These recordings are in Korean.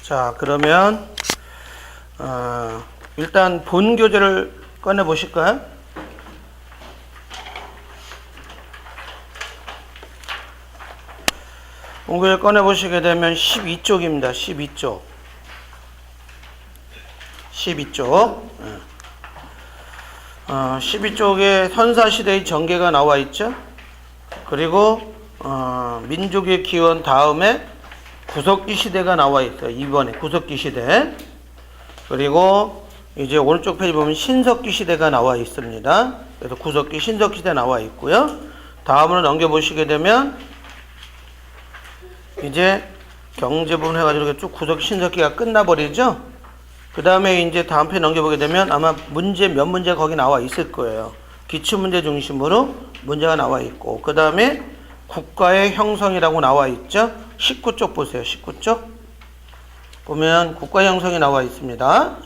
자, 그러면 일단 본 교재를 꺼내 보실까요? 본 교재 꺼내 보시게 되면 12쪽입니다. 12쪽. 12쪽. 12쪽에 선사시대의 전개가 나와 있죠. 그리고 민족의 기원 다음에 구석기 시대가 나와 있어요. 이번에 구석기 시대. 그리고 이제 오른쪽 페이지 보면 신석기 시대가 나와 있습니다. 그래서 구석기, 신석기 시대 나와 있고요. 다음으로 넘겨보시게 되면 이제 경제 부분 해가지고 쭉 구석기, 신석기가 끝나버리죠. 그 다음에 이제 다음 페이지 넘겨보게 되면 아마 문제, 몇 문제가 거기 나와 있을 거예요. 기출문제 중심으로 문제가 나와 있고, 그 다음에 국가의 형성이라고 나와 있죠. 19쪽 보세요. 19쪽 보면 국가 형성이 나와 있습니다.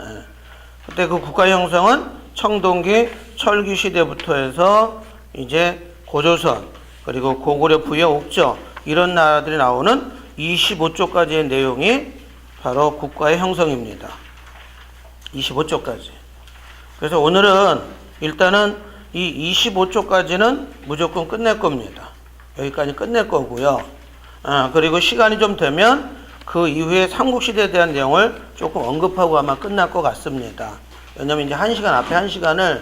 그때 그 국가 형성은 청동기, 철기 시대부터 해서 이제 고조선, 그리고 고구려, 부여, 옥저 이런 나라들이 나오는 25쪽까지의 내용이 바로 국가의 형성입니다. 25쪽까지. 그래서 오늘은 일단은 이 25쪽까지는 무조건 끝낼 겁니다. 여기까지 끝낼 거고요. 그리고 시간이 좀 되면 그 이후에 삼국시대에 대한 내용을 조금 언급하고 아마 끝날 것 같습니다. 왜냐면 이제 1시간 앞에 1시간을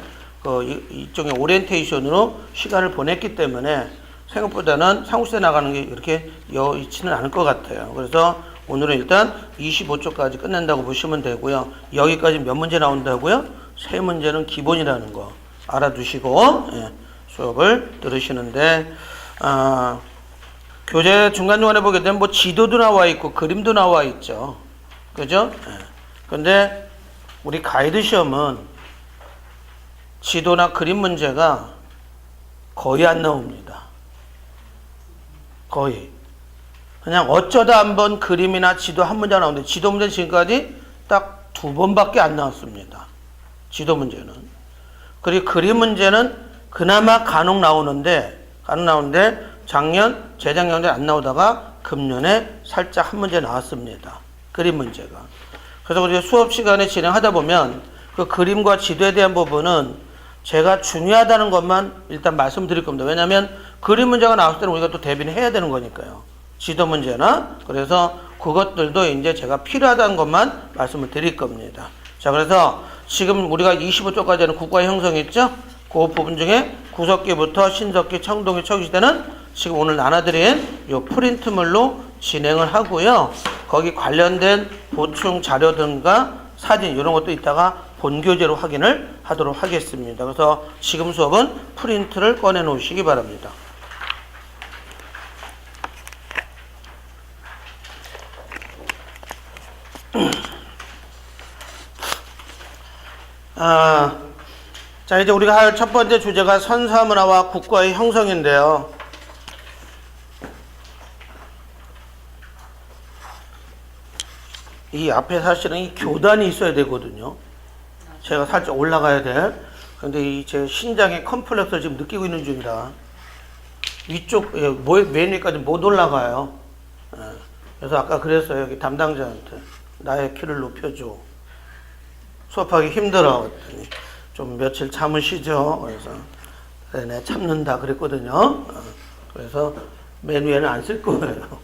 이쪽에 오리엔테이션으로 시간을 보냈기 때문에 생각보다는 삼국시대 나가는 게 이렇게 여의치는 않을 것 같아요. 그래서 오늘은 일단 25쪽까지 끝낸다고 보시면 되고요. 여기까지 몇 문제 나온다고요? 3문제는 기본이라는 거 알아두시고 수업을 들으시는데, 교재 중간중간에 보게 되면 뭐 지도도 나와 있고 그림도 나와 있죠. 그죠? 근데 우리 가이드 시험은 지도나 그림 문제가 거의 안 나옵니다. 거의. 그냥 어쩌다 한번 그림이나 지도 한 문제 나오는데, 지도 문제는 지금까지 딱 2번밖에 안 나왔습니다. 지도 문제는. 그리고 그림 문제는 그나마 간혹 나오는데 작년, 재작년에 안 나오다가 금년에 살짝 한 문제 나왔습니다. 그림 문제가. 그래서 우리가 수업 시간에 진행하다 보면 그 그림과 지도에 대한 부분은 제가 중요하다는 것만 일단 말씀드릴 겁니다. 왜냐하면 그림 문제가 나왔을 때는 우리가 또 대비를 해야 되는 거니까요. 지도 문제나. 그래서 그것들도 이제 제가 필요하다는 것만 말씀을 드릴 겁니다. 자, 그래서 지금 우리가 25쪽까지는 국가 형성이 있죠? 그 부분 중에 구석기부터 신석기, 청동기, 철기시대는 지금 오늘 나눠드린 요 프린트물로 진행을 하고요. 거기 관련된 보충 자료들과 사진 이런 것도 이따가 본교재로 확인을 하도록 하겠습니다. 그래서 지금 수업은 프린트를 꺼내 놓으시기 바랍니다. 자, 이제 우리가 할 첫 번째 주제가 선사문화와 국가의 형성인데요. 이 앞에 사실은 이 교단이 있어야 되거든요. 제가 살짝 올라가야 돼. 근데 이 제 신장의 컴플렉스를 지금 느끼고 있는 중이라 위쪽 맨 위까지 못 올라가요. 그래서 아까 그랬어요. 여기 담당자한테 나의 키를 높여줘. 수업하기 힘들어. 그랬더니 좀 며칠 참으시죠. 그래서 그래, 내가 참는다 그랬거든요. 그래서 맨 위에는 안 쓸 거예요.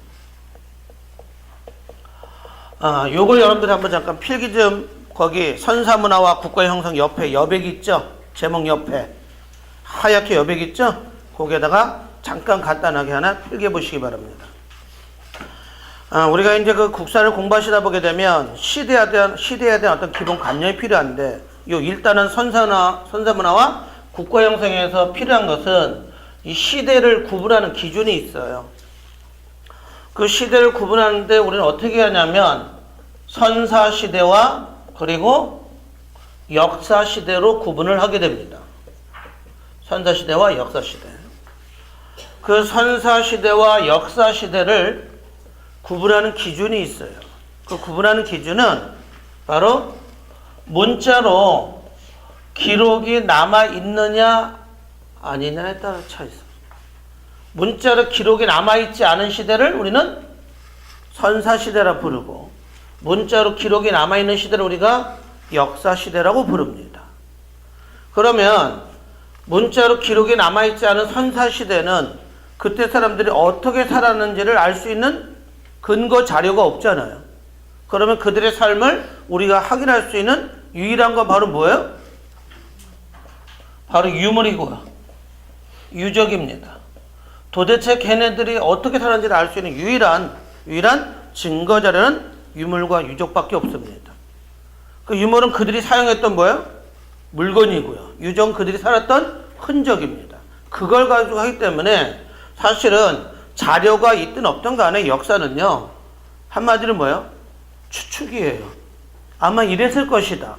요걸 여러분들 한번 잠깐 필기 좀, 거기 선사문화와 국가의 형성 옆에 여백 있죠? 제목 옆에 하얗게 여백 있죠? 거기에다가 잠깐 간단하게 하나 필기해 보시기 바랍니다. 우리가 이제 그 국사를 공부하시다 보게 되면 시대에 대한 어떤 기본 관념이 필요한데, 일단은 선사문화와 국가 형성에서 필요한 것은 이 시대를 구분하는 기준이 있어요. 그 시대를 구분하는데 우리는 어떻게 하냐면 선사시대와 그리고 역사시대로 구분을 하게 됩니다. 선사시대와 역사시대. 그 선사시대와 역사시대를 구분하는 기준이 있어요. 그 구분하는 기준은 바로 문자로 기록이 남아있느냐 아니냐에 따라 차이 있어요. 문자로 기록이 남아있지 않은 시대를 우리는 선사시대라 부르고 문자로 기록이 남아있는 시대를 우리가 역사시대라고 부릅니다. 그러면 문자로 기록이 남아있지 않은 선사시대는 그때 사람들이 어떻게 살았는지를 알 수 있는 근거 자료가 없잖아요. 그러면 그들의 삶을 우리가 확인할 수 있는 유일한 건 바로 뭐예요? 바로 유물이고요. 유적입니다. 도대체 걔네들이 어떻게 살았는지를 알 수 있는 유일한 증거 자료는 유물과 유적밖에 없습니다. 그 유물은 그들이 사용했던 뭐예요? 물건이고요. 유적은 그들이 살았던 흔적입니다. 그걸 가지고 하기 때문에 사실은 자료가 있든 없든 간에 역사는요, 한마디로 뭐예요? 추측이에요. 아마 이랬을 것이다.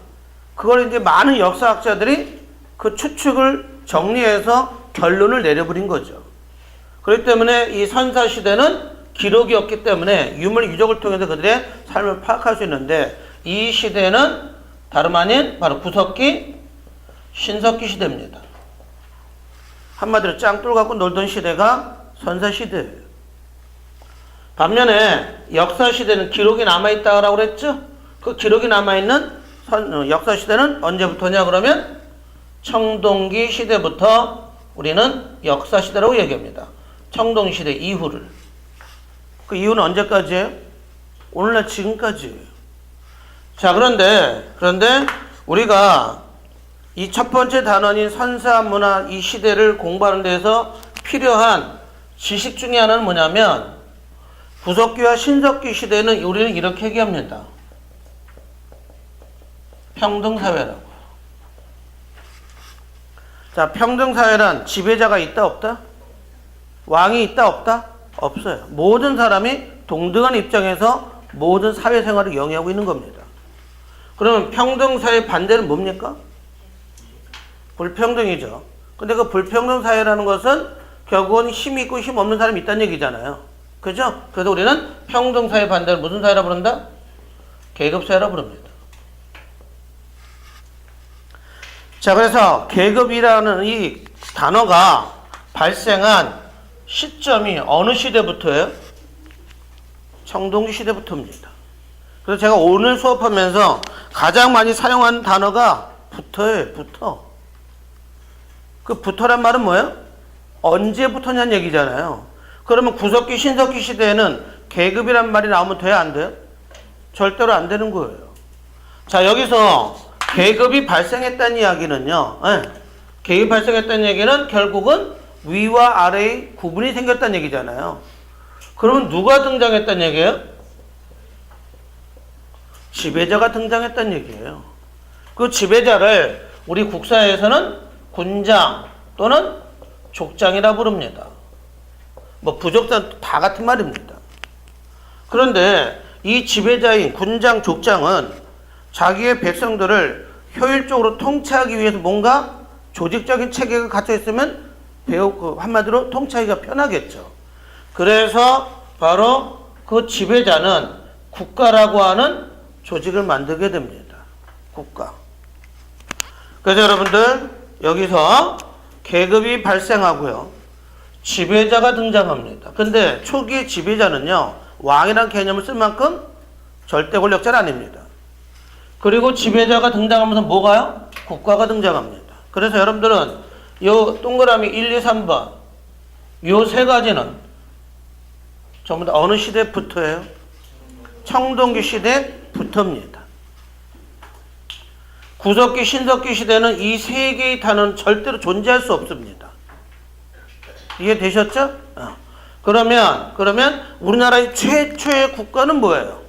그걸 이제 많은 역사학자들이 그 추측을 정리해서 결론을 내려버린 거죠. 그렇기 때문에 이 선사시대는 기록이 없기 때문에 유물 유적을 통해서 그들의 삶을 파악할 수 있는데, 이 시대는 다름 아닌 바로 구석기, 신석기 시대입니다. 한마디로 짱돌 갖고 놀던 시대가 선사시대예요. 반면에 역사시대는 기록이 남아있다고 그랬죠? 그 기록이 남아있는 역사시대는 언제부터냐 그러면 청동기 시대부터 우리는 역사시대라고 얘기합니다. 청동기 시대 이후를. 그 이후는 언제까지예요? 오늘날 지금까지예요. 자, 그런데 우리가 이 첫 번째 단원인 선사문화 이 시대를 공부하는 데서 필요한 지식 중에 하나는 뭐냐면, 구석기와 신석기 시대는 우리는 이렇게 얘기합니다. 평등사회라고. 자, 평등사회란 지배자가 있다 없다? 왕이 있다 없다? 없어요. 모든 사람이 동등한 입장에서 모든 사회생활을 영위하고 있는 겁니다. 그러면 평등사회 반대는 뭡니까? 불평등이죠. 근데 그 불평등사회라는 것은 결국은 힘 있고 힘 없는 사람이 있다는 얘기잖아요. 그죠? 그래서 우리는 평등사회 반대를 무슨 사회라 부른다? 계급사회라 부릅니다. 자, 그래서 계급이라는 이 단어가 발생한 시점이 어느 시대부터예요? 청동기 시대부터입니다. 그래서 제가 오늘 수업하면서 가장 많이 사용하는 단어가 부터예요. 부터. 그 부터란 말은 뭐예요? 언제부터냐는 얘기잖아요. 그러면 구석기, 신석기 시대에는 계급이란 말이 나오면 돼요? 안 돼요? 절대로 안 되는 거예요. 자, 여기서 계급이 발생했다는 이야기는요, 계급이 발생했다는 얘기는 결국은 위와 아래의 구분이 생겼다는 얘기잖아요. 그러면 누가 등장했다는 얘기예요? 지배자가 등장했다는 얘기예요. 그 지배자를 우리 국사에서는 군장 또는 족장이라 부릅니다. 뭐 부족장 다 같은 말입니다. 그런데 이 지배자인 군장, 족장은 자기의 백성들을 효율적으로 통치하기 위해서 뭔가 조직적인 체계가 갖춰 있으면 한마디로 통치하기가 편하겠죠. 그래서 바로 그 지배자는 국가라고 하는 조직을 만들게 됩니다. 국가. 그래서 여러분들 여기서 계급이 발생하고요, 지배자가 등장합니다. 근데 초기의 지배자는요, 왕이라는 개념을 쓸 만큼 절대 권력자는 아닙니다. 그리고 지배자가 등장하면서 뭐가요? 국가가 등장합니다. 그래서 여러분들은 요 동그라미 1, 2, 3번 요 세 가지는 전부 다 어느 시대부터예요? 청동기 시대부터입니다. 구석기, 신석기 시대는 이 세 개의 단어는 절대로 존재할 수 없습니다. 이해되셨죠? 그러면 우리나라의 최초의 국가는 뭐예요?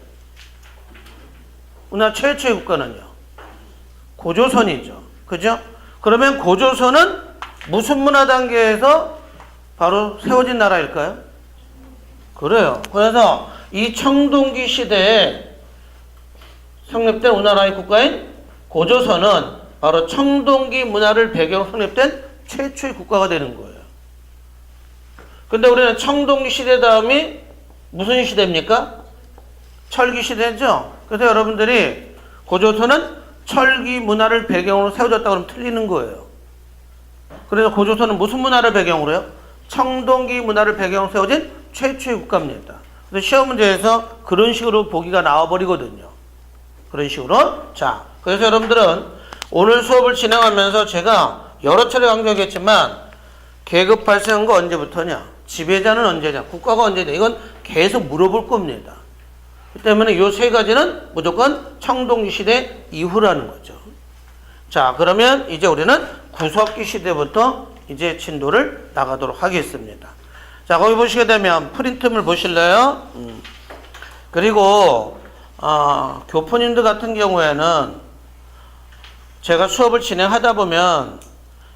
우리나라 최초의 국가는요? 고조선이죠. 그죠? 그러면 고조선은 무슨 문화 단계에서 바로 세워진 나라일까요? 그래요. 그래서 이 청동기 시대에 성립된 우리나라의 국가인 고조선은 바로 청동기 문화를 배경으로 성립된 최초의 국가가 되는 거예요. 근데 우리는 청동기 시대 다음이 무슨 시대입니까? 철기 시대죠. 그래서 여러분들이 고조선은 철기 문화를 배경으로 세워졌다고 그러면 틀리는 거예요. 그래서 고조선은 무슨 문화를 배경으로 해요? 청동기 문화를 배경으로 세워진 최초의 국가입니다. 그래서 시험 문제에서 그런 식으로 보기가 나와버리거든요. 그런 식으로. 자, 그래서 여러분들은 오늘 수업을 진행하면서 제가 여러 차례 강조하겠지만 계급 발생한 거 언제부터냐? 지배자는 언제냐? 국가가 언제냐? 이건 계속 물어볼 겁니다. 그 때문에 이 세 가지는 무조건 청동기 시대 이후라는 거죠. 자, 그러면 이제 우리는 구석기 시대부터 이제 진도를 나가도록 하겠습니다. 자, 거기 보시게 되면 프린트물 보실래요? 그리고 교포님들 같은 경우에는 제가 수업을 진행하다 보면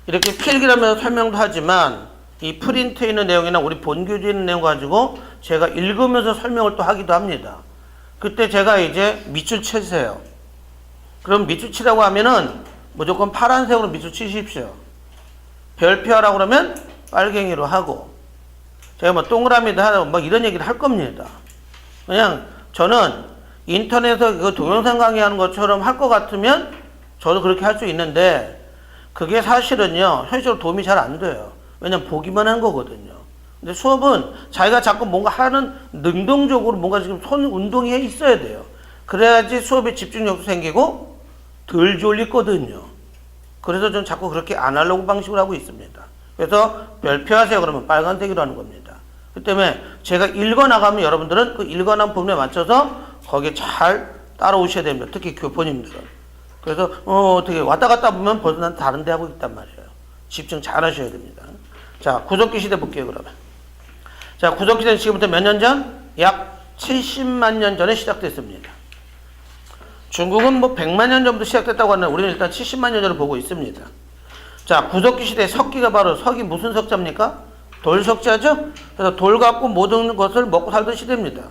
이렇게 필기라면서 설명도 하지만 이 프린트에 있는 내용이나 우리 본교재에 있는 내용 가지고 제가 읽으면서 설명을 또 하기도 합니다. 그때 제가 이제 밑줄 치세요. 그럼 밑줄 치라고 하면은 무조건 파란색으로 밑줄 치십시오. 별표하라고 그러면 빨갱이로 하고, 제가 뭐 동그라미도 하고 뭐 이런 얘기를 할 겁니다. 그냥 저는 인터넷에서 그 동영상 강의하는 것처럼 할 것 같으면 저도 그렇게 할 수 있는데 그게 사실은요 현실적으로 도움이 잘 안 돼요. 왜냐면 보기만 한 거거든요. 근데 수업은 자기가 자꾸 뭔가 하는 능동적으로 뭔가 지금 손 운동이 있어야 돼요. 그래야지 수업에 집중력도 생기고 덜 졸리거든요. 그래서 좀 자꾸 그렇게 아날로그 방식으로 하고 있습니다. 그래서 별표하세요 그러면 빨간색으로 하는 겁니다. 그 때문에 제가 읽어나가면 여러분들은 그 읽어난 부분에 맞춰서 거기에 잘 따라오셔야 됩니다. 특히 교포님들은. 그래서 어떻게 왔다 갔다 보면 벌써 난 다른 데 하고 있단 말이에요. 집중 잘 하셔야 됩니다. 자, 구석기 시대 볼게요 그러면. 자, 구석기 시대는 지금부터 몇 년 전? 약 70만 년 전에 시작됐습니다. 중국은 뭐 100만 년 전부터 시작됐다고 하는데 우리는 일단 70만 년 전을 보고 있습니다. 자, 구석기 시대 석기가 바로 석이 무슨 석자입니까? 돌석자죠? 그래서 돌 갖고 모든 것을 먹고 살던 시대입니다.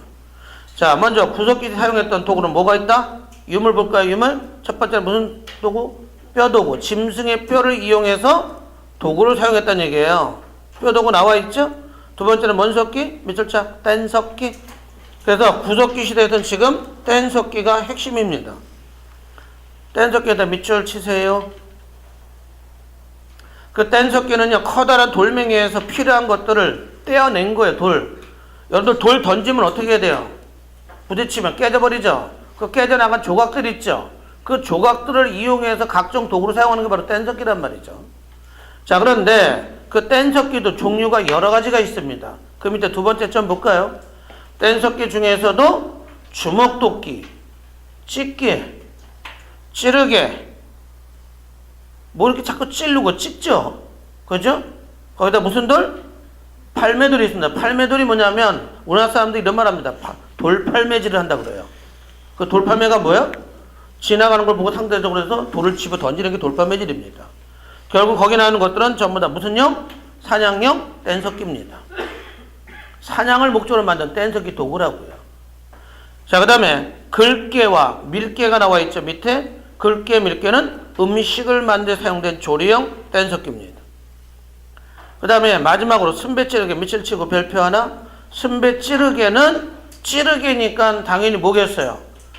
자, 먼저 구석기 사용했던 도구는 뭐가 있다? 유물 볼까요? 유물? 첫 번째는 무슨 도구? 뼈도구. 짐승의 뼈를 이용해서 도구를 사용했다는 얘기예요. 뼈도구 나와 있죠? 두 번째는 뭔 석기? 밑줄자 뗀석기. 그래서 구석기 시대에서는 지금 뗀석기가 핵심입니다. 뗀석기에다 밑줄 치세요. 그 뗀석기는요 커다란 돌멩이에서 필요한 것들을 떼어낸 거예요. 돌. 여러분들 돌 던지면 어떻게 해야 돼요? 부딪히면 깨져버리죠. 그 깨져나간 조각들 있죠. 그 조각들을 이용해서 각종 도구를 사용하는 게 바로 뗀석기란 말이죠. 자, 그런데 그 뗀석기도 종류가 여러 가지가 있습니다. 그 밑에 두 번째 점 볼까요? 뗀석기 중에서도 주먹도끼, 찢기, 찌르개, 뭐 이렇게 자꾸 찌르고 찍죠? 그죠? 거기다 무슨 돌? 팔매돌이 있습니다. 팔매돌이 뭐냐면 우리나라 사람들이 이런 말 합니다. 돌팔매질을 한다고 그래요. 그 돌팔매가 뭐예요? 지나가는 걸 보고 상대적으로 해서 돌을 집어 던지는 게 돌팔매질입니다. 결국 거기 나오는 것들은 전부 다 무슨 용? 사냥용 뗀석기입니다. 사냥을 목적으로 만든 뗀석기 도구라고요. 자, 그 다음에 글깨와 밀깨가 나와 있죠. 밑에 글깨, 밀깨는 음식을 만들 때 사용된 조리용 뗀석기입니다. 그 다음에 마지막으로 순배찌르개 밑줄 치고 별표 하나. 순배찌르개는 찌르개니까 당연히 뭐겠어요?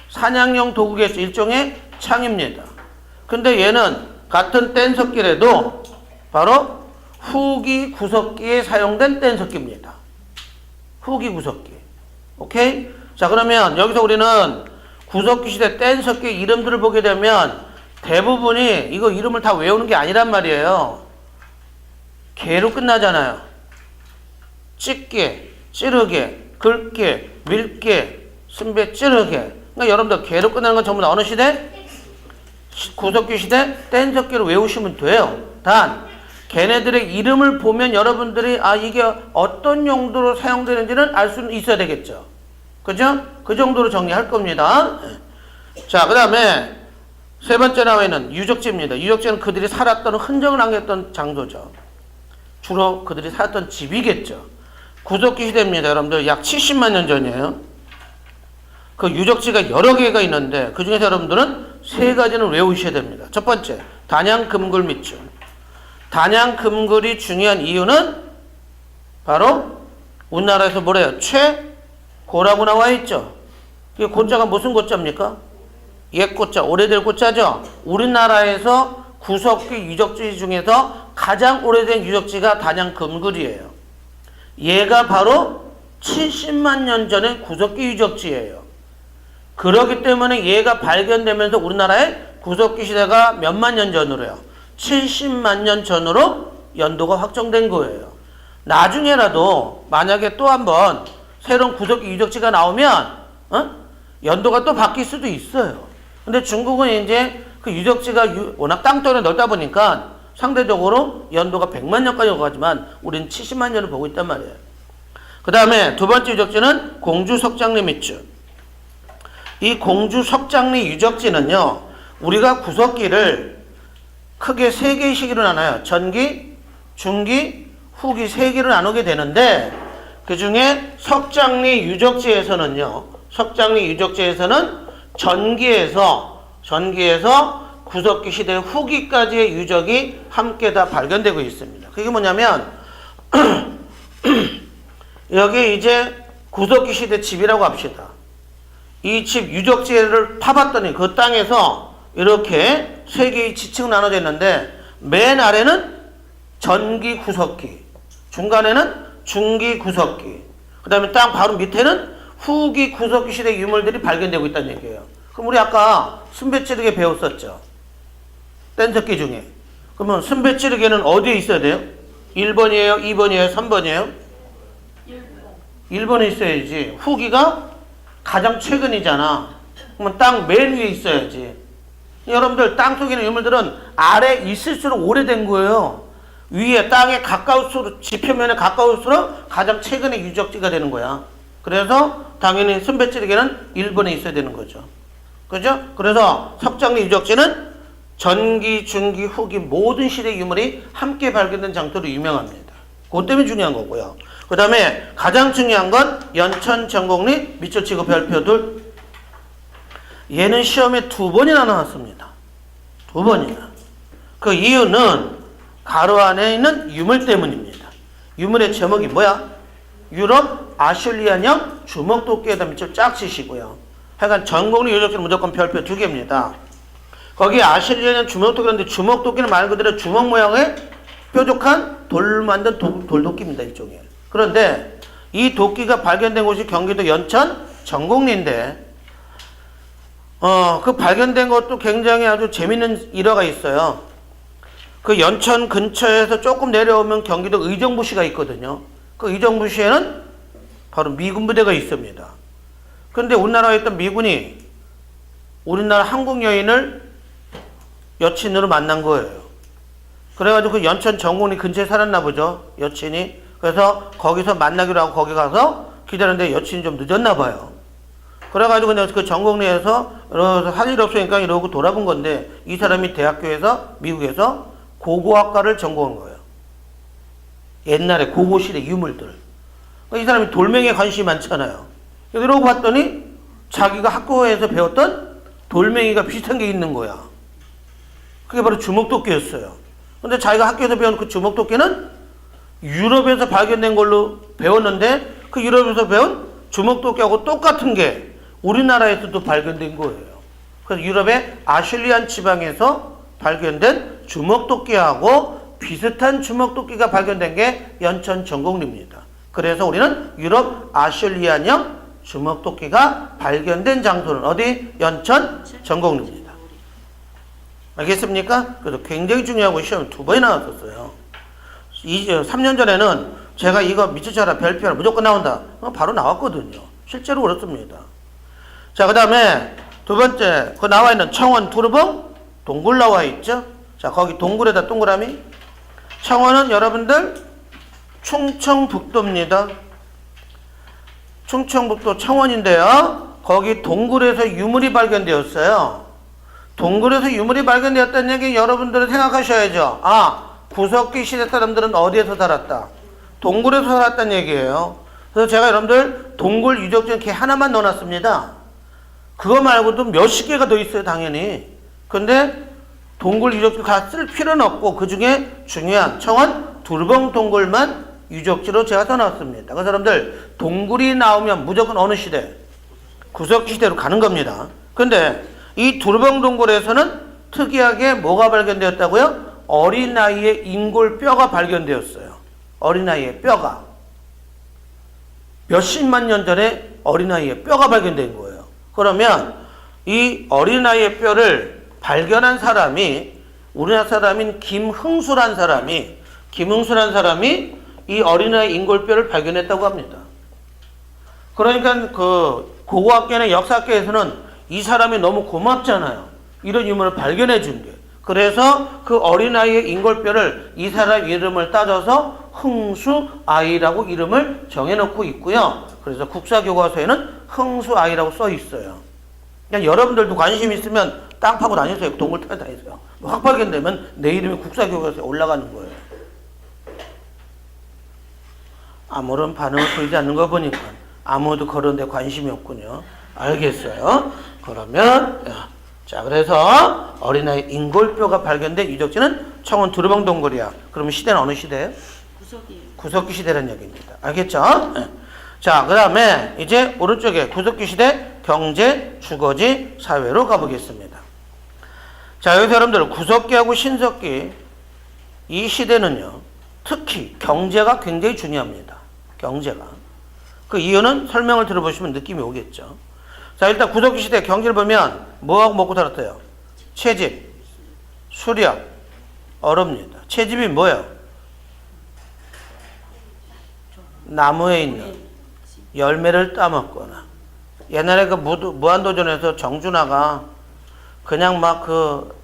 사냥용 도구겠죠. 일종의 창입니다. 근데 얘는 같은 뗀석기라도 바로 후기 구석기에 사용된 뗀석기입니다. 후기 구석기. 오케이? 자, 그러면 여기서 우리는 구석기 시대 뗀석기 이름들을 보게 되면 대부분이 이거 이름을 다 외우는 게 아니란 말이에요. 개로 끝나잖아요. 찢개, 찌르개, 글개, 밀개, 순배, 찌르개. 그러니까 여러분들 개로 끝나는 건 전부 다 어느 시대? 구석기 시대 뗀석기로 외우시면 돼요. 단 걔네들의 이름을 보면 여러분들이 이게 어떤 용도로 사용되는지는 알 수는 있어야 되겠죠. 그죠? 그 정도로 정리할 겁니다. 자, 그 다음에 세 번째 나와 있는 유적지입니다. 유적지는 그들이 살았던 흔적을 남겼던 장소죠. 주로 그들이 살았던 집이겠죠. 구석기 시대입니다. 여러분들 약 70만 년 전이에요. 그 유적지가 여러 개가 있는데 그 중에서 여러분들은 세 가지는 외우셔야 됩니다. 첫 번째, 단양금굴 밑줄. 단양금굴이 중요한 이유는 바로 우리나라에서 뭐래요? 최고라고 나와 있죠. 이 고자가 무슨 고자입니까? 옛 고자, 오래될 고자죠. 우리나라에서 구석기 유적지 중에서 가장 오래된 유적지가 단양금굴이에요. 얘가 바로 70만 년 전에 구석기 유적지예요. 그렇기 때문에 얘가 발견되면서 우리나라의 구석기 시대가 몇만 년 전으로요. 70만 년 전으로 연도가 확정된 거예요. 나중에라도 만약에 또 한번 새로운 구석기 유적지가 나오면 연도가 또 바뀔 수도 있어요. 근데 중국은 이제 그 유적지가 워낙 땅덩이가 넓다 보니까 상대적으로 연도가 100만 년까지 가지만 우리는 70만 년을 보고 있단 말이에요. 그 다음에 두 번째 유적지는 공주 석장리 밑줄. 이 공주 석장리 유적지는요, 우리가 구석기를 크게 세 개의 시기로 나눠요. 전기, 중기, 후기 세 개로 나누게 되는데, 그 중에 석장리 유적지에서는요, 석장리 유적지에서는 전기에서 구석기 시대 후기까지의 유적이 함께 다 발견되고 있습니다. 그게 뭐냐면 여기 이제 구석기 시대 집이라고 합시다. 이 집 유적지를 파봤더니 그 땅에서 이렇게 세 개의 지층 나눠져 있는데 맨 아래는 전기 구석기, 중간에는 중기 구석기, 그 다음에 땅 바로 밑에는 후기 구석기 시대 유물들이 발견되고 있다는 얘기예요. 그럼 우리 아까 순배찌르기 배웠었죠. 뗀석기 중에. 그러면 순배찌르기는 어디에 있어야 돼요? 1번이에요? 2번이에요? 3번이에요? 1번에 있어야지. 후기가 가장 최근이잖아. 그러면 땅 맨 위에 있어야지. 여러분들 땅속에 있는 유물들은 아래 있을수록 오래된 거예요. 위에 땅에 가까울수록, 지표면에 가까울수록 가장 최근의 유적지가 되는 거야. 그래서 당연히 순배찌르기는 1번에 있어야 되는 거죠. 그죠? 그래서 석장리 유적지는 전기, 중기, 후기 모든 시대 유물이 함께 발견된 장소로 유명합니다. 그것 때문에 중요한 거고요. 그 다음에 가장 중요한 건 연천 전곡리 밑줄 치고 별표들. 얘는 시험에 2번이나 나왔습니다. 2번이나. 그 이유는 가로 안에 있는 유물 때문입니다. 유물의 제목이 뭐야? 유럽 아슐리안형 주먹도끼에다 밑줄 쫙 치시고요. 하여간 전곡리 유적지는 무조건 별표 2개입니다. 거기 아슐리안형 주먹도끼인데 주먹도끼는 말 그대로 주먹 모양의 뾰족한 돌 만든 돌도끼입니다. 일종의. 그런데 이 도끼가 발견된 곳이 경기도 연천 전곡리인데 그 발견된 것도 굉장히 아주 재밌는 일화가 있어요. 그 연천 근처에서 조금 내려오면 경기도 의정부시가 있거든요. 그 의정부시에는 바로 미군 부대가 있습니다. 그런데 우리나라에 있던 미군이 우리나라 한국 여인을 여친으로 만난 거예요. 그래가지고 그 연천 전곡리 근처에 살았나 보죠. 여친이. 그래서 거기서 만나기로 하고 거기 가서 기다렸는데 여친이 좀 늦었나 봐요. 그래가지고 그냥 그 전곡리에서 할 일 없으니까 이러고 돌아본 건데 이 사람이 대학교에서 미국에서 고고학과를 전공한 거예요. 옛날에 고고시대 유물들. 이 사람이 돌멩이에 관심이 많잖아요. 이러고 봤더니 자기가 학교에서 배웠던 돌멩이가 비슷한 게 있는 거야. 그게 바로 주먹도끼였어요. 근데 자기가 학교에서 배운 그 주먹도끼는 유럽에서 발견된 걸로 배웠는데 그 유럽에서 배운 주먹도끼하고 똑같은 게 우리나라에서도 발견된 거예요. 그래서 유럽의 아슐리안 지방에서 발견된 주먹도끼하고 비슷한 주먹도끼가 발견된 게 연천 전곡리입니다. 그래서 우리는 유럽 아슐리안형 주먹도끼가 발견된 장소는 어디? 연천 전곡리입니다. 알겠습니까? 그래서 굉장히 중요하고 시험 2번이 나왔었어요. 3년 전에는 제가 이거 미치쳐라 별표라 무조건 나온다. 바로 나왔거든요. 실제로 그렇습니다. 자, 그 다음에 두 번째, 그 나와 있는 청원 두루봉 동굴 나와 있죠? 자, 거기 동굴에다 동그라미. 청원은 여러분들 충청북도입니다. 충청북도 청원인데요. 거기 동굴에서 유물이 발견되었어요. 동굴에서 유물이 발견되었다는 얘기 여러분들은 생각하셔야죠. 구석기 시대 사람들은 어디에서 살았다? 동굴에서 살았다는 얘기예요. 그래서 제가 여러분들 동굴 유적지 이렇게 하나만 넣어놨습니다. 그거 말고도 몇십 개가 더 있어요, 당연히. 근데 동굴 유적지 다 쓸 필요는 없고 그 중에 중요한 청원 두루봉 동굴만 유적지로 제가 써놨습니다. 그래서 여러분들 동굴이 나오면 무조건 어느 시대? 구석기 시대로 가는 겁니다. 근데 이 두루봉 동굴에서는 특이하게 뭐가 발견되었다고요? 어린 나이에 인골 뼈가 발견되었어요. 어린 나이에 뼈가. 몇십만 년 전에 어린아이의 뼈가 발견된 거예요. 그러면 이 어린아이의 뼈를 발견한 사람이 우리나라 사람인 김흥수란 사람이 이 어린아이 인골뼈를 발견했다고 합니다. 그러니까 그 고고학계나 역사학계에서는 이 사람이 너무 고맙잖아요. 이런 유물을 발견해 준 게. 그래서 그 어린아이의 인골뼈를 이 사람 이름을 따져서 흥수아이라고 이름을 정해놓고 있고요. 그래서 국사교과서에는 흥수아이라고 써 있어요. 그냥 여러분들도 관심 있으면 땅 파고 다니세요. 동굴 타고 다니세요. 확 발견되면 내 이름이 국사교과서에 올라가는 거예요. 아무런 반응을 보이지 않는 거 보니까 아무도 그런 데 관심이 없군요. 알겠어요. 그러면 자, 그래서 어린아이 인골뼈가 발견된 유적지는 청원 두루봉 동굴이야. 그러면 시대는 어느 시대예요? 구석기 시대라는 얘기입니다. 알겠죠? 자, 그 다음에 이제 오른쪽에 구석기 시대 경제, 주거지, 사회로 가보겠습니다. 자, 여기서 여러분들 구석기하고 신석기 이 시대는요, 특히 경제가 굉장히 중요합니다. 경제가. 그 이유는 설명을 들어보시면 느낌이 오겠죠. 자, 일단 구석기 시대 경제를 보면 뭐하고 먹고 살았어요? 채집, 수렵, 어릅니다. 채집이 뭐예요? 나무에 있는 열매를 따먹거나. 옛날에 그 무한도전에서 정준하가 그냥 막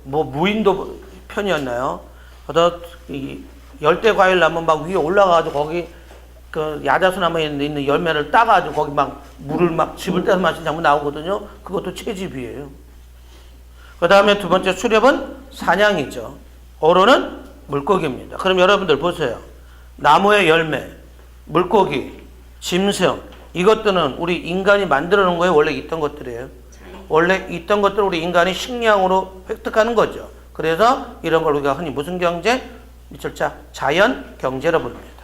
무인도 편이었나요? 그래서 이 열대 과일 나무 막 위에 올라가가지고 거기 그 야자수나무에 있는 열매를 따가지고 거기 막 물을 막 집을 떼서 마시는 장면 나오거든요. 그것도 채집이에요. 그 다음에 두 번째 수렵은 사냥이죠. 어로는 물고기입니다. 그럼 여러분들 보세요. 나무의 열매, 물고기, 짐승 이것들은 우리 인간이 만들어 놓은 거에 원래 있던 것들이에요. 원래 있던 것들을 우리 인간이 식량으로 획득하는 거죠. 그래서 이런 걸 우리가 흔히 무슨 경제? 밑줄자 자연 경제라 부릅니다.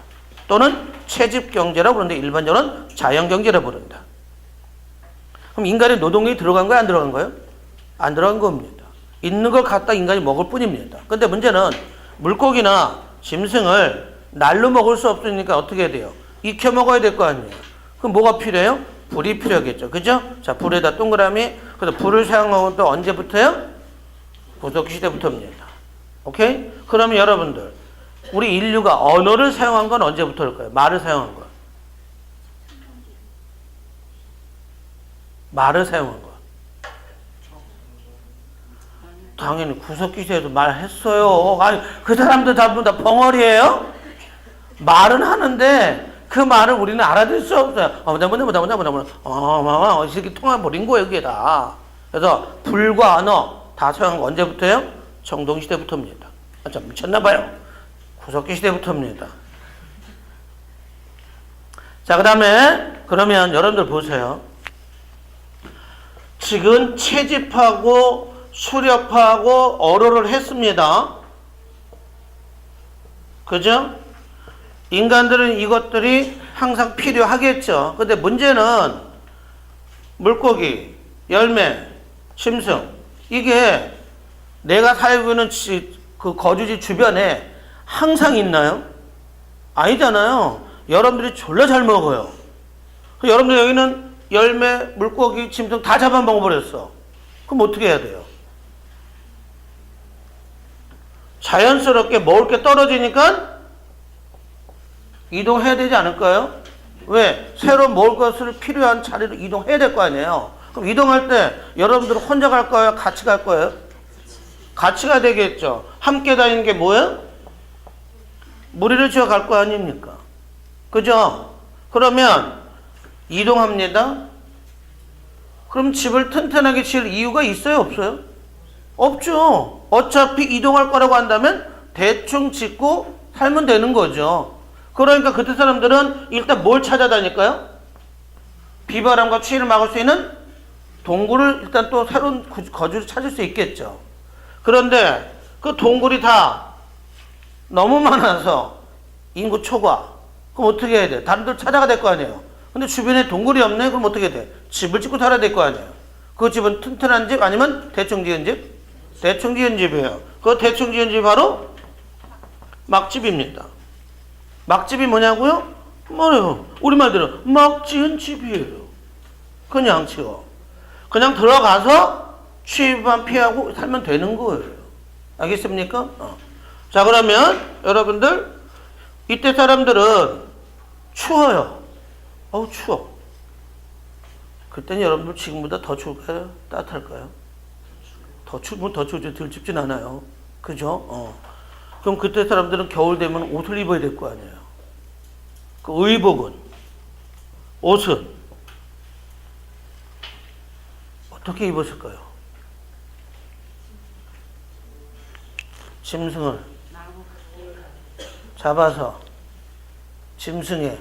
또는 채집 경제라 부르는데 일반적으로는 자연 경제라 부른다. 그럼 인간의 노동력이 들어간 거예요? 안 들어간 거예요? 안 들어간 겁니다. 있는 걸 갖다 인간이 먹을 뿐입니다. 근데 문제는 물고기나 짐승을 날로 먹을 수 없으니까 어떻게 해야 돼요? 익혀 먹어야 될 거 아니에요. 그럼 뭐가 필요해요? 불이 필요하겠죠. 그죠? 자, 불에다 동그라미. 그래서 불을 사용하고 또 언제부터요? 구석기 시대부터입니다. 오케이? 그러면 여러분들 우리 인류가 언어를 사용한 건 언제부터일까요? 말을 사용한 건. 말을 사용한 건. 당연히 구석기 시대에도 말했어요. 아니, 그 사람들 다 벙어리예요? 말은 하는데 그 말을 우리는 알아들을 수 없어요. 이렇게 통화버린 거예요, 그게 다. 그래서 불과 언어 다 사용한 거 언제부터예요? 정동시대부터입니다. 참 미쳤나봐요. 구석기 시대부터입니다. 자, 그 다음에 그러면 여러분들 보세요. 지금 채집하고 수렵하고 어로를 했습니다. 그죠? 인간들은 이것들이 항상 필요하겠죠. 근데 문제는 물고기, 열매, 짐승 이게 내가 살고 있는 그 거주지 주변에 항상 있나요? 아니잖아요. 여러분들이 졸라 잘 먹어요. 여러분들 여기는 열매, 물고기, 짐승 다 잡아먹어버렸어. 그럼 어떻게 해야 돼요? 자연스럽게 먹을 게 떨어지니까 이동해야 되지 않을까요? 왜? 새로 먹을 것을 필요한 자리로 이동해야 될 거 아니에요. 그럼 이동할 때 여러분들은 혼자 갈 거예요? 같이 갈 거예요? 같이 가야 되겠죠. 함께 다니는 게 뭐예요? 무리를 지어 갈 거 아닙니까? 그죠? 그러면 이동합니다. 그럼 집을 튼튼하게 지을 이유가 있어요? 없어요? 없죠. 어차피 이동할 거라고 한다면 대충 짓고 살면 되는 거죠. 그러니까 그때 사람들은 일단 뭘 찾아다닐까요? 비바람과 추위를 막을 수 있는 동굴을 일단 또 새로운 거주를 찾을 수 있겠죠. 그런데 그 동굴이 다 너무 많아서 인구 초과. 그럼 어떻게 해야 돼? 다른 데를 찾아가야 될 거 아니에요. 근데 주변에 동굴이 없네? 그럼 어떻게 돼? 집을 짓고 살아야 될 거 아니에요. 그 집은 튼튼한 집 아니면 대충 지은 집? 대충 지은 집이에요. 그 대충 지은 집이 바로 막집입니다. 막집이 뭐냐고요? 뭐래요? 우리말대로 막 지은 집이에요. 그냥 지어. 그냥 들어가서 취입만 피하고 살면 되는 거예요. 알겠습니까? 자, 그러면 여러분들 이때 사람들은 추워요. 추워. 그때는 여러분들 지금보다 더 추울까요? 따뜻할까요? 더 추우죠. 덜 춥진 않아요. 그죠? 그럼 그때 사람들은 겨울 되면 옷을 입어야 될 거 아니에요. 그 의복은, 옷은 어떻게 입었을까요? 짐승을 잡아서 짐승의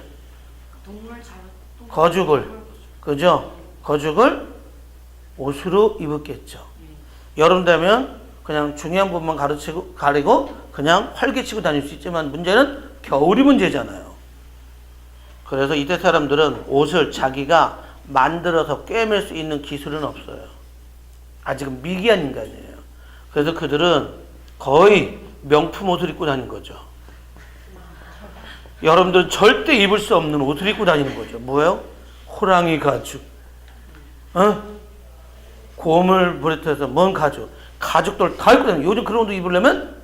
거죽을, 그죠? 거죽을 옷으로 입었겠죠. 여름 되면 그냥 중요한 부분만 가리고 그냥 활개치고 다닐 수 있지만 문제는 겨울이 문제잖아요. 그래서 이때 사람들은 옷을 자기가 만들어서 꿰맬 수 있는 기술은 없어요. 아직은 미개한 인간이에요. 그래서 그들은 거의 명품 옷을 입고 다니는 거죠. 여러분들 절대 입을 수 없는 옷을 입고 다니는 거죠. 뭐예요? 호랑이 가죽, 곰을 물에서 먼 가죽들 다 입고 다니는. 요즘 그런 옷 입으려면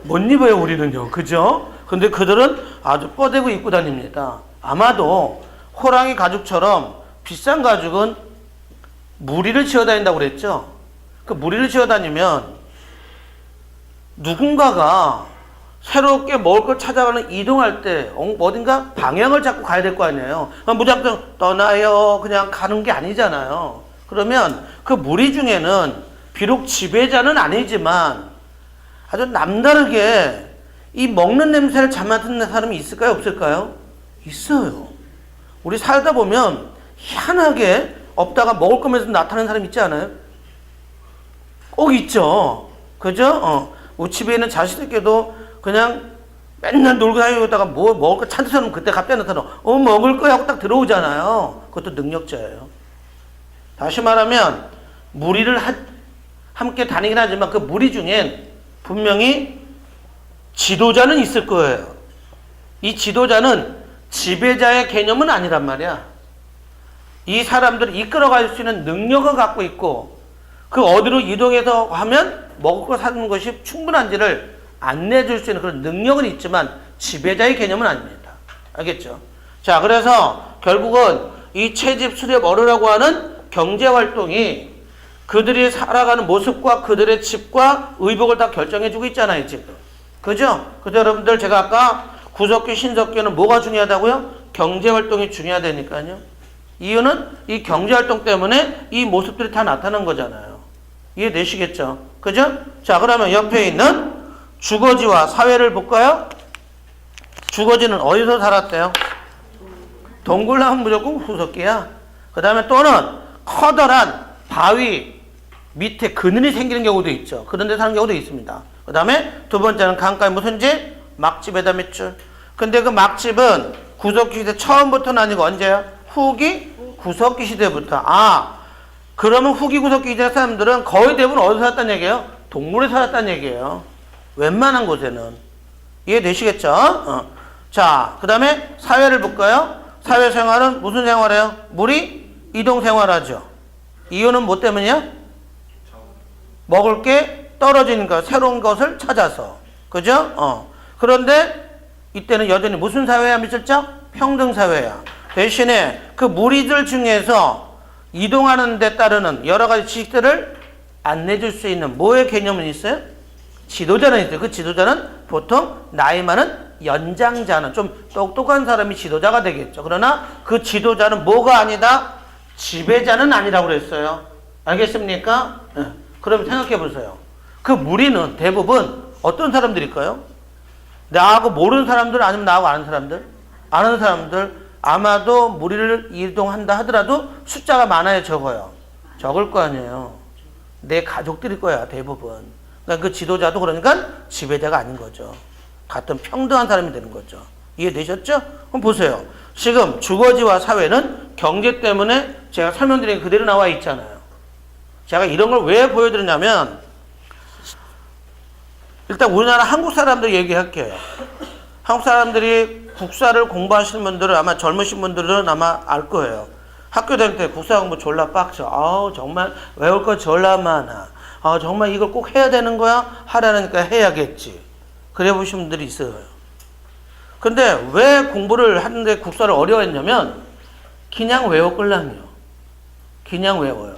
못 입어요, 우리는요. 그죠? 근데 그들은 아주 뻗대고 입고 다닙니다. 아마도 호랑이 가죽처럼 비싼 가죽은 무리를 지어 다닌다고 그랬죠? 그 무리를 지어 다니면 누군가가 새롭게 먹을 걸 찾아가는 이동할 때 어딘가 방향을 잡고 가야 될 거 아니에요. 무작정 떠나요. 그냥 가는 게 아니잖아요. 그러면 그 무리 중에는 비록 지배자는 아니지만 아주 남다르게 이 먹는 냄새를 잘 맡는 사람이 있을까요? 없을까요? 있어요. 우리 살다 보면 희한하게 없다가 먹을 거면서 나타나는 사람 있지 않아요? 꼭 있죠. 그죠? 우리 집에 있는 자식들께도 그냥 맨날 놀고 다니다가 뭐 먹을 거 찾는 사람은 그때 갑자기 나타나. 먹을 거야 하고 딱 들어오잖아요. 그것도 능력자예요. 다시 말하면 무리를 함께 다니긴 하지만 그 무리 중엔 분명히 지도자는 있을 거예요. 이 지도자는 지배자의 개념은 아니란 말이야. 이 사람들을 이끌어갈 수 있는 능력을 갖고 있고 그 어디로 이동해서 하면 먹을 거 사는 것이 충분한지를 안내해 줄 수 있는 그런 능력은 있지만 지배자의 개념은 아닙니다. 알겠죠? 자, 그래서 결국은 이 채집, 수렵, 어류라고 하는 경제활동이 그들이 살아가는 모습과 그들의 집과 의복을 다 결정해주고 있잖아요, 지금. 그죠? 그래서 여러분들 제가 아까 구석기, 신석기는 뭐가 중요하다고요? 경제활동이 중요하다니까요. 이유는 이 경제활동 때문에 이 모습들이 다 나타난 거잖아요. 이해되시겠죠? 그죠? 자, 그러면 옆에 있는 주거지와 사회를 볼까요? 주거지는 어디서 살았대요? 동굴 나면 무조건 후석기야. 그 다음에 또는 커다란 바위 밑에 그늘이 생기는 경우도 있죠. 그런 데 사는 경우도 있습니다. 그 다음에 두 번째는 강가에 무슨 집? 막집에다 밑줄. 근데 그 막집은 구석기 시대 처음부터는 아니고 언제야? 후기 구석기 시대부터. 그러면 후기 구석기 시대 사람들은 거의 대부분 어디서 살았다는 얘기예요? 동물에 살았다는 얘기예요. 웬만한 곳에는. 이해되시겠죠? 자, 그 다음에 사회를 볼까요? 사회생활은 무슨 생활해요? 무리 이동생활하죠. 이유는 뭐 때문이야? 먹을 게 떨어지니까 새로운 것을 찾아서. 그죠? 그런데 이때는 여전히 무슨 사회야, 미술자? 평등사회야. 대신에 그 무리들 중에서 이동하는 데 따르는 여러 가지 지식들을 안내줄 수 있는 뭐의 개념은 있어요? 지도자는 있어요. 그 지도자는 보통 나이 많은 연장자는 좀 똑똑한 사람이 지도자가 되겠죠. 그러나 그 지도자는 뭐가 아니다? 지배자는 아니라고 그랬어요. 알겠습니까? 그럼 생각해 보세요. 그 무리는 대부분 어떤 사람들일까요? 나하고 모르는 사람들 아니면 나하고 아는 사람들? 아는 사람들. 아마도 무리를 이동한다 하더라도 숫자가 많아요, 적어요? 적을 거 아니에요. 내 가족들일 거야, 대부분. 그러니까 그 지도자도 그러니까 지배자가 아닌 거죠. 같은 평등한 사람이 되는 거죠. 이해되셨죠? 그럼 보세요. 지금 주거지와 사회는 경제 때문에 제가 설명드린 게 그대로 나와 있잖아요. 제가 이런 걸 왜 보여드리냐면 일단 우리나라 한국 사람들 얘기할게요. 한국 사람들이 국사를 공부하시는 분들은 아마 젊으신 분들은 아마 알 거예요. 학교 다닐 때 국사 공부 졸라 빡쳐. 아우 정말 외울 거 졸라 많아. 아 정말 이걸 꼭 해야 되는 거야? 하라니까 해야겠지. 그래 보신 분들이 있어요. 근데 왜 공부를 하는데 국사를 어려워했냐면 그냥 외웠걸랑요. 그냥 외워요.